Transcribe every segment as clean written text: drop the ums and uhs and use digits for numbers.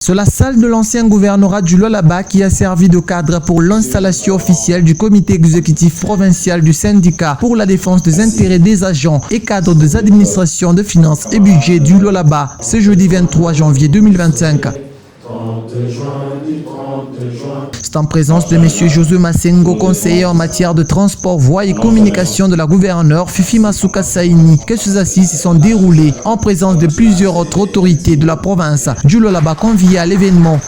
C'est la salle de l'ancien gouvernorat du Lualaba qui a servi de cadre pour l'installation officielle du comité exécutif provincial du syndicat pour la défense des intérêts des agents et cadres des administrations de finances et budget du Lualaba ce jeudi 23 janvier 2025. C'est en présence de M. Josué Masengo, conseiller en matière de transport, voies et communication de la gouverneure Fifi Masuka Saini, que ces assises se sont déroulées en présence de plusieurs autres autorités de la province du Lualaba conviés à l'événement.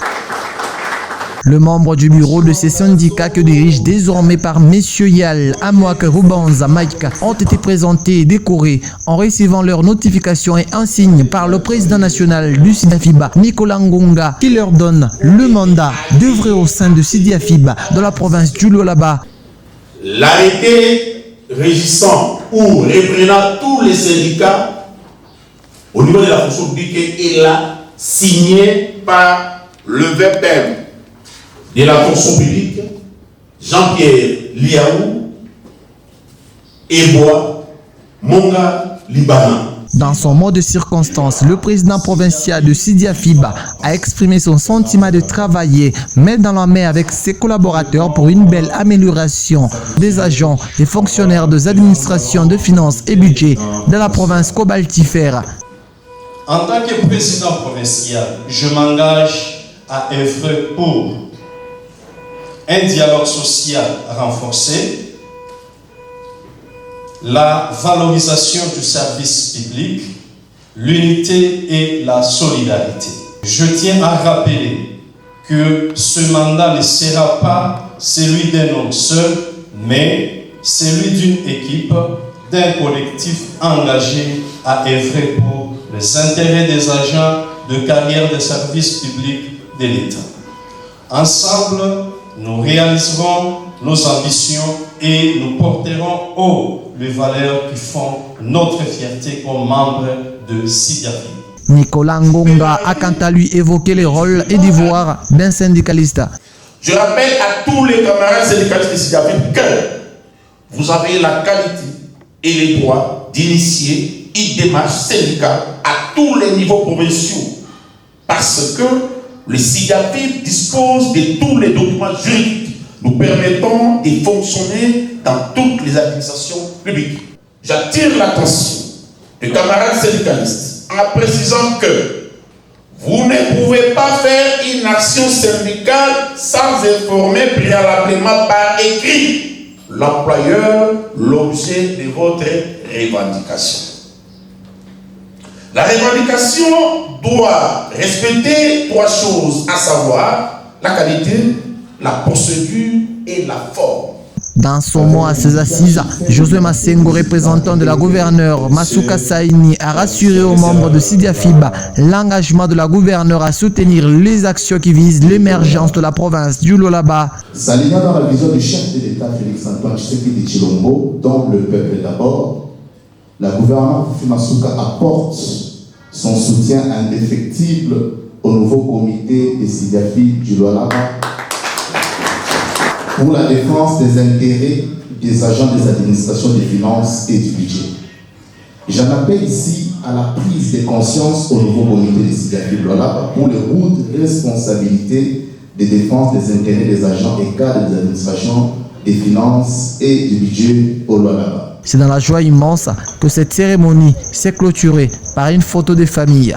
Le membre du bureau de ces syndicats que dirige désormais par M. Yal, Amouak Rubanza Maïka ont été présentés et décorés en recevant leur notification et un signe par le président national du SIDIAFIBA, Nicolas Ngonga, qui leur donne le mandat d'œuvrer au sein de SIDIAFIBA dans la province du Lualaba. L'arrêté régissant ou reprenant tous les syndicats au niveau de la fonction publique est là, signé par le VPM de la fonction publique, Jean-Pierre Liaou, Eboa, Monga, Libanan. Dans son mot de circonstance, le président provincial de SIDIAFIBA a exprimé son sentiment de travailler main dans la main avec ses collaborateurs pour une belle amélioration des agents et fonctionnaires des administrations de finances et budget de la province cobaltifère. En tant que président provincial, je m'engage à œuvrer pour un dialogue social renforcé, la valorisation du service public, l'unité et la solidarité. Je tiens à rappeler que ce mandat ne sera pas celui d'un homme seul, mais celui d'une équipe, d'un collectif engagé à œuvrer pour les intérêts des agents de carrière des services publics de l'État. Ensemble, nous réaliserons nos ambitions et nous porterons haut les valeurs qui font notre fierté comme membre de SIDIAFIBA. Nicolas Ngonga a quant à lui évoqué les rôles et devoirs d'un syndicaliste. Je rappelle à tous les camarades syndicalistes de SIDIAFIBA que vous avez la qualité et les droits d'initier une démarche syndicale à tous les niveaux provinciaux parce que le SIDIAFIBA dispose de tous les documents juridiques nous permettant de fonctionner dans toutes les administrations publiques. J'attire l'attention des camarades syndicalistes en précisant que vous ne pouvez pas faire une action syndicale sans informer préalablement par écrit l'employeur l'objet de votre revendication. La revendication doit respecter trois choses, à savoir la qualité, la procédure et la forme. Dans son mot à ces assises, Josué Masengo, représentant de la gouverneure Masuka Saini, a rassuré aux membres de SIDIAFIBA l'engagement de la gouverneure à soutenir les actions qui visent l'émergence de la province du Lualaba. S'alignant dans la vision du chef de l'État Félix-Antoine Tshisekedi Tshilombo, dont le peuple d'abord, la gouverneure Fifi Masuka apporte son soutien indéfectible au nouveau comité de SIDIAFIBA du Lualaba pour la défense des intérêts des agents des administrations des finances et du budget. J'en appelle ici à la prise de conscience au nouveau comité de SIDIAFIBA Lualaba pour les lourdes responsabilités de défense des intérêts des agents et cadres des administrations des finances et du budget au Lualaba. C'est dans la joie immense que cette cérémonie s'est clôturée par une photo de famille.